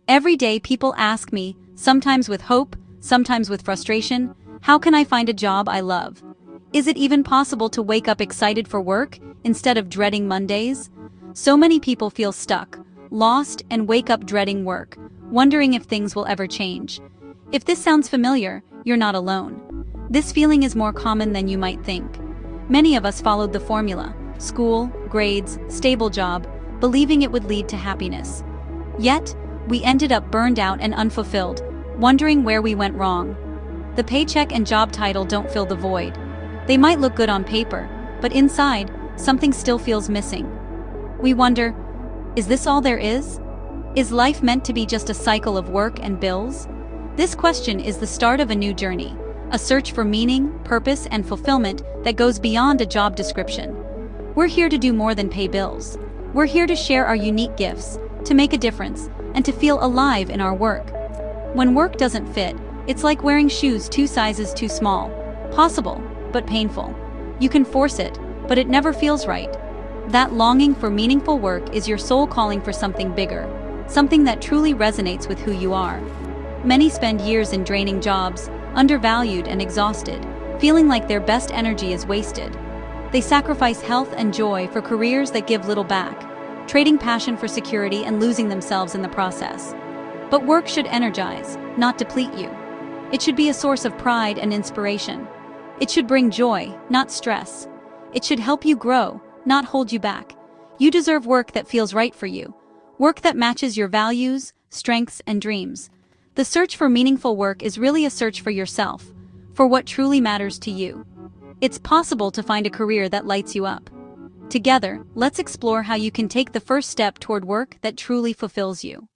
Every day people ask me, sometimes with hope, sometimes with frustration, how can I find a job I love? Is it even possible to wake up excited for work instead of dreading Mondays? So many people feel stuck, lost, and wake up dreading work, wondering if things will ever change. If this sounds familiar, you're not alone. This feeling is more common than you might think. Many of us followed the formula: school, grades, stable job, believing it would lead to happiness. Yet, we ended up burned out and unfulfilled, wondering where we went wrong. The paycheck and job title don't fill the void. They might look good on paper, but inside, something still feels missing. We wonder, is this all there is? Is life meant to be just a cycle of work and bills? This question is the start of a new journey, a search for meaning, purpose, and fulfillment that goes beyond a job description. We're here to do more than pay bills. We're here to share our unique gifts, to make a difference, and to feel alive in our work. When work doesn't fit, it's like wearing shoes 2 sizes too small. Possible, but painful. You can force it, but it never feels right. That longing for meaningful work is your soul calling for something bigger, something that truly resonates with who you are. Many spend years in draining jobs, undervalued and exhausted, feeling like their best energy is wasted. They sacrifice health and joy for careers that give little back, trading passion for security and losing themselves in the process. But work should energize, not deplete you. It should be a source of pride and inspiration. It should bring joy, not stress. It should help you grow, not hold you back. You deserve work that feels right for you, work that matches your values, strengths, and dreams. The search for meaningful work is really a search for yourself, for what truly matters to you. It's possible to find a career that lights you up. Together, let's explore how you can take the first step toward work that truly fulfills you.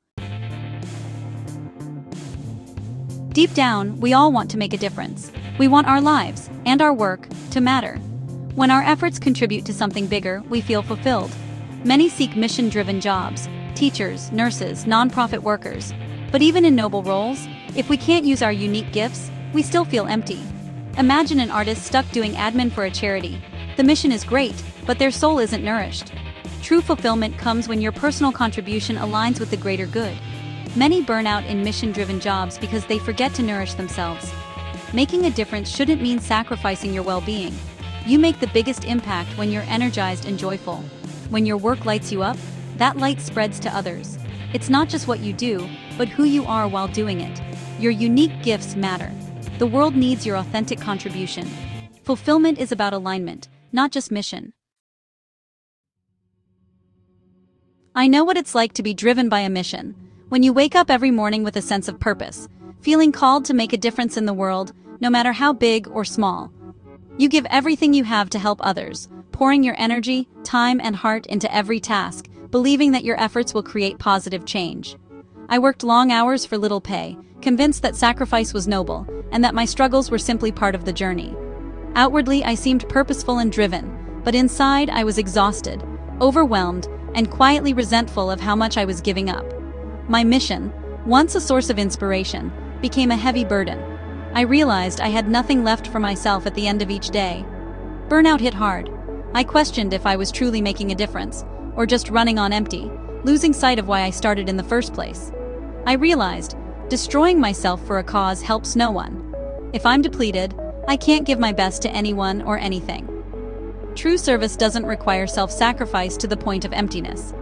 Deep down, we all want to make a difference. We want our lives, and our work, to matter. When our efforts contribute to something bigger, we feel fulfilled. Many seek mission-driven jobs: teachers, nurses, nonprofit workers. But even in noble roles, if we can't use our unique gifts, we still feel empty. Imagine an artist stuck doing admin for a charity. The mission is great, but their soul isn't nourished. True fulfillment comes when your personal contribution aligns with the greater good. Many burn out in mission-driven jobs because they forget to nourish themselves. Making a difference shouldn't mean sacrificing your well-being. You make the biggest impact when you're energized and joyful. When your work lights you up, that light spreads to others. It's not just what you do, but who you are while doing it. Your unique gifts matter. The world needs your authentic contribution. Fulfillment is about alignment, not just mission. I know what it's like to be driven by a mission. When you wake up every morning with a sense of purpose, feeling called to make a difference in the world, no matter how big or small. You give everything you have to help others, pouring your energy, time, and heart into every task, believing that your efforts will create positive change. I worked long hours for little pay, convinced that sacrifice was noble, and that my struggles were simply part of the journey. Outwardly, I seemed purposeful and driven, but inside I was exhausted, overwhelmed, and quietly resentful of how much I was giving up. My mission, once a source of inspiration, became a heavy burden. I realized I had nothing left for myself at the end of each day. Burnout hit hard. I questioned if I was truly making a difference, or just running on empty, losing sight of why I started in the first place. I realized, destroying myself for a cause helps no one. If I'm depleted, I can't give my best to anyone or anything. True service doesn't require self-sacrifice to the point of emptiness.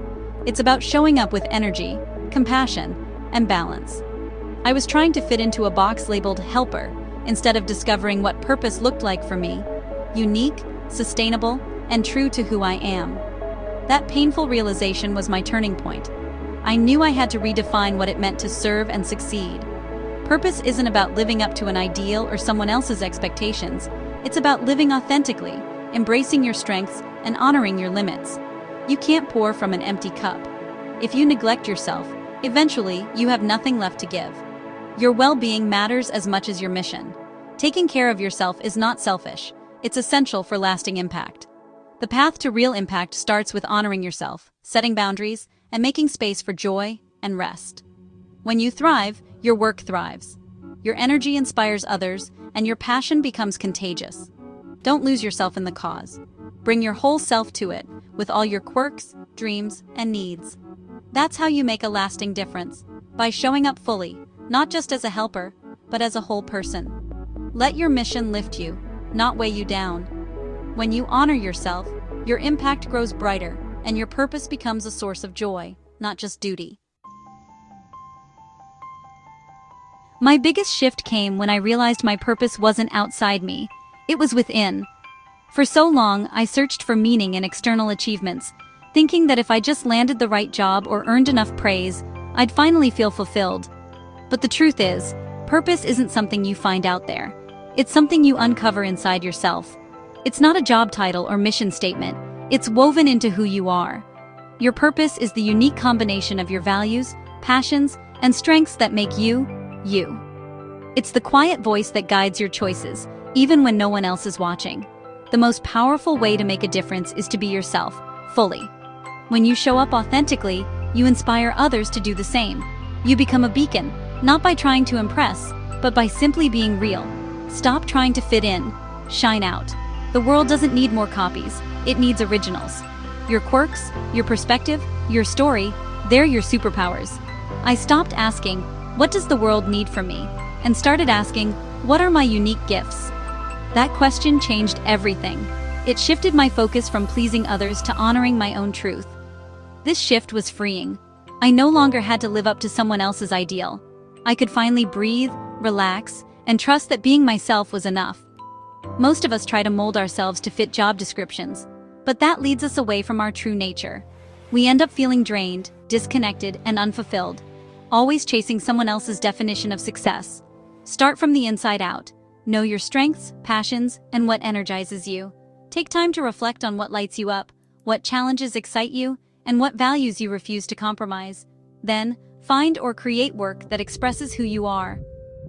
It's about showing up with energy, compassion, and balance. I was trying to fit into a box labeled helper instead of discovering what purpose looked like for me: unique, sustainable, and true to who I am. That painful realization was my turning point. I knew I had to redefine what it meant to serve and succeed. Purpose isn't about living up to an ideal or someone else's expectations. It's about living authentically, embracing your strengths, and honoring your limits. You can't pour from an empty cup. If you neglect yourself, eventually you have nothing left to give. Your well-being matters as much as your mission. Taking care of yourself is not selfish. It's essential for lasting impact. The path to real impact starts with honoring yourself, setting boundaries, and making space for joy and rest. When you thrive, your work thrives. Your energy inspires others, and your passion becomes contagious. Don't lose yourself in the cause. Bring your whole self to it, with all your quirks, dreams, and needs. That's how you make a lasting difference, By showing up fully, not just as a helper, but as a whole person. Let your mission lift you, not weigh you down. When you honor yourself, your impact grows brighter, and your purpose becomes a source of joy, not just duty. My biggest shift came when I realized my purpose wasn't outside me, it was within. For so long, I searched for meaning in external achievements, thinking that if I just landed the right job or earned enough praise, I'd finally feel fulfilled. But the truth is, purpose isn't something you find out there. It's something you uncover inside yourself. It's not a job title or mission statement, it's woven into who you are. Your purpose is the unique combination of your values, passions, and strengths that make you, you. It's the quiet voice that guides your choices, even when no one else is watching. The most powerful way to make a difference is to be yourself, fully. When you show up authentically, you inspire others to do the same. You become a beacon, not by trying to impress, but by simply being real. Stop trying to fit in. Shine out. The world doesn't need more copies, it needs originals. Your quirks, your perspective, your story, they're your superpowers. I stopped asking, what does the world need from me? And started asking, what are my unique gifts? That question changed everything. It shifted my focus from pleasing others to honoring my own truth. This shift was freeing. I no longer had to live up to someone else's ideal. I could finally breathe, relax, and trust that being myself was enough. Most of us try to mold ourselves to fit job descriptions, but that leads us away from our true nature. We end up feeling drained, disconnected, and unfulfilled, always chasing someone else's definition of success. Start from the inside out. Know your strengths, passions, and what energizes you. Take time to reflect on what lights you up, what challenges excite you, and what values you refuse to compromise. Then, find or create work that expresses who you are.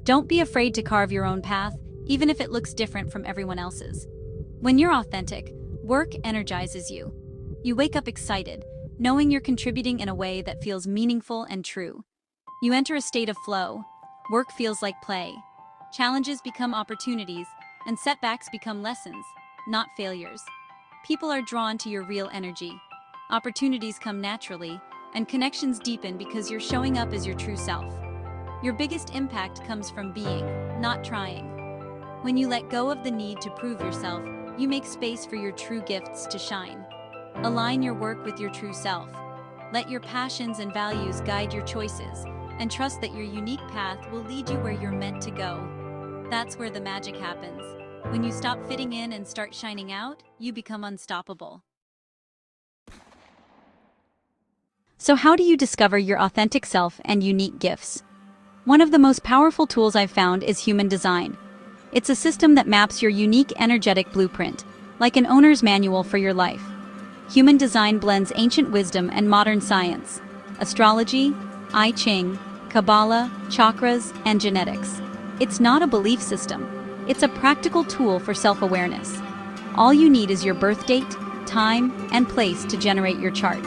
Don't be afraid to carve your own path, even if it looks different from everyone else's. When you're authentic, work energizes you. You wake up excited, knowing you're contributing in a way that feels meaningful and true. You enter a state of flow. Work feels like play. Challenges become opportunities, and setbacks become lessons, not failures. People are drawn to your real energy. Opportunities come naturally, and connections deepen because you're showing up as your true self. Your biggest impact comes from being, not trying. When you let go of the need to prove yourself, you make space for your true gifts to shine. Align your work with your true self. Let your passions and values guide your choices, and trust that your unique path will lead you where you're meant to go. That's where the magic happens. When you stop fitting in and start shining out, you become unstoppable. So how do you discover your authentic self and unique gifts? One of the most powerful tools I've found is human design. It's a system that maps your unique energetic blueprint, like an owner's manual for your life. Human design blends ancient wisdom and modern science, astrology, I Ching, Kabbalah, chakras, and genetics. It's not a belief system. It's a practical tool for self-awareness. All you need is your birth date, time, and place to generate your chart.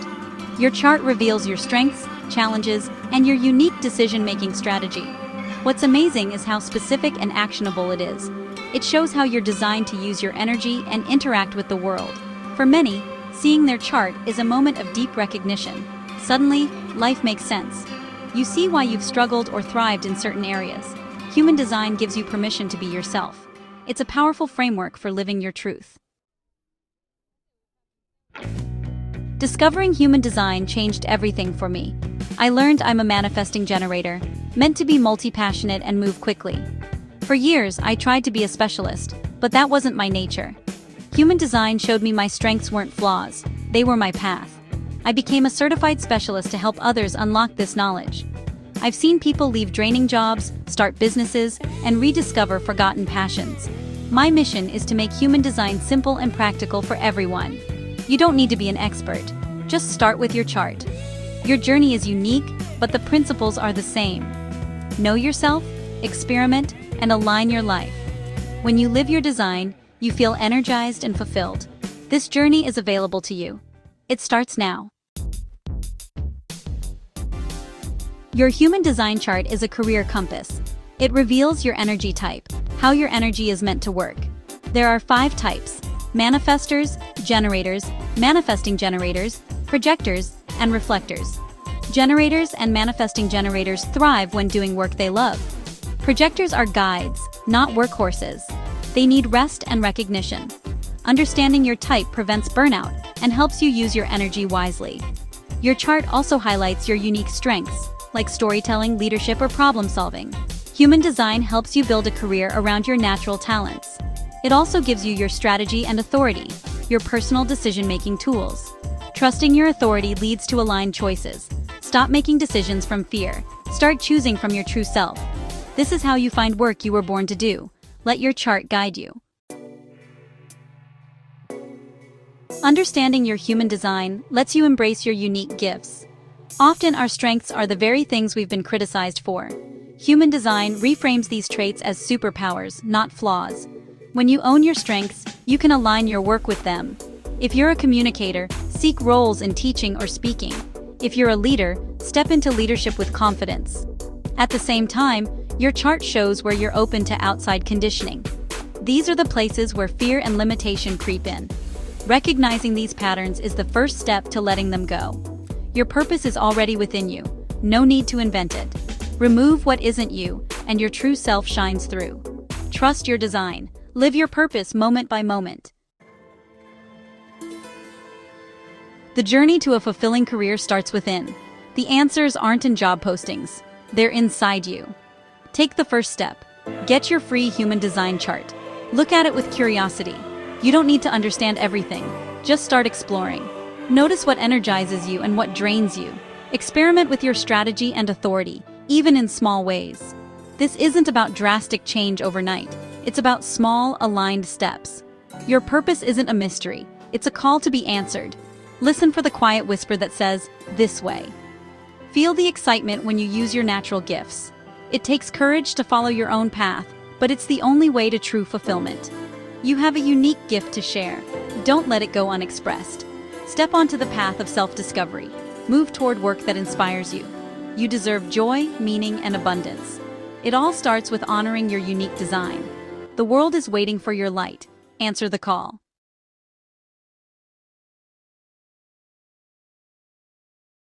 Your chart reveals your strengths, challenges, and your unique decision-making strategy. What's amazing is how specific and actionable it is. It shows how you're designed to use your energy and interact with the world. For many, seeing their chart is a moment of deep recognition. Suddenly, life makes sense. You see why you've struggled or thrived in certain areas. Human design gives you permission to be yourself. It's a powerful framework for living your truth. Discovering human design changed everything for me. I learned I'm a manifesting generator, meant to be multi-passionate and move quickly. For years, I tried to be a specialist, but that wasn't my nature. Human design showed me my strengths weren't flaws, they were my path. I became a certified specialist to help others unlock this knowledge. I've seen people leave draining jobs, start businesses, and rediscover forgotten passions. My mission is to make human design simple and practical for everyone. You don't need to be an expert. Just start with your chart. Your journey is unique, but the principles are the same. Know yourself, experiment, and align your life. When you live your design, you feel energized and fulfilled. This journey is available to you. It starts now. Your human design chart is a career compass. It reveals your energy type, how your energy is meant to work. There are 5 types: manifestors, generators, manifesting generators, projectors, and reflectors. Generators and manifesting generators thrive when doing work they love. Projectors are guides, not workhorses. They need rest and recognition. Understanding your type prevents burnout and helps you use your energy wisely. Your chart also highlights your unique strengths, like storytelling, leadership, or problem solving. Human design helps you build a career around your natural talents. It also gives you your strategy and authority, your personal decision-making tools. Trusting your authority leads to aligned choices. Stop making decisions from fear. Start choosing from your true self. This is how you find work you were born to do. Let your chart guide you. Understanding your human design lets you embrace your unique gifts. Often our strengths are the very things we've been criticized for. Human design reframes these traits as superpowers, not flaws. When you own your strengths, you can align your work with them. If you're a communicator, seek roles in teaching or speaking. If you're a leader, step into leadership with confidence. At the same time, your chart shows where you're open to outside conditioning. These are the places where fear and limitation creep in. Recognizing these patterns is the first step to letting them go. Your purpose is already within you. No need to invent it. Remove what isn't you, and your true self shines through. Trust your design. Live your purpose moment by moment. The journey to a fulfilling career starts within. The answers aren't in job postings. They're inside you. Take the first step. Get your free human design chart. Look at it with curiosity. You don't need to understand everything. Just start exploring. Notice what energizes you and what drains you. Experiment with your strategy and authority, even in small ways. This isn't about drastic change overnight. It's about small, aligned steps. Your purpose isn't a mystery. It's a call to be answered. Listen for the quiet whisper that says, "This way." Feel the excitement when you use your natural gifts. It takes courage to follow your own path, but it's the only way to true fulfillment. You have a unique gift to share. Don't let it go unexpressed. Step onto the path of self-discovery. Move toward work that inspires you. You deserve joy, meaning, and abundance. It all starts with honoring your unique design. The world is waiting for your light. Answer the call.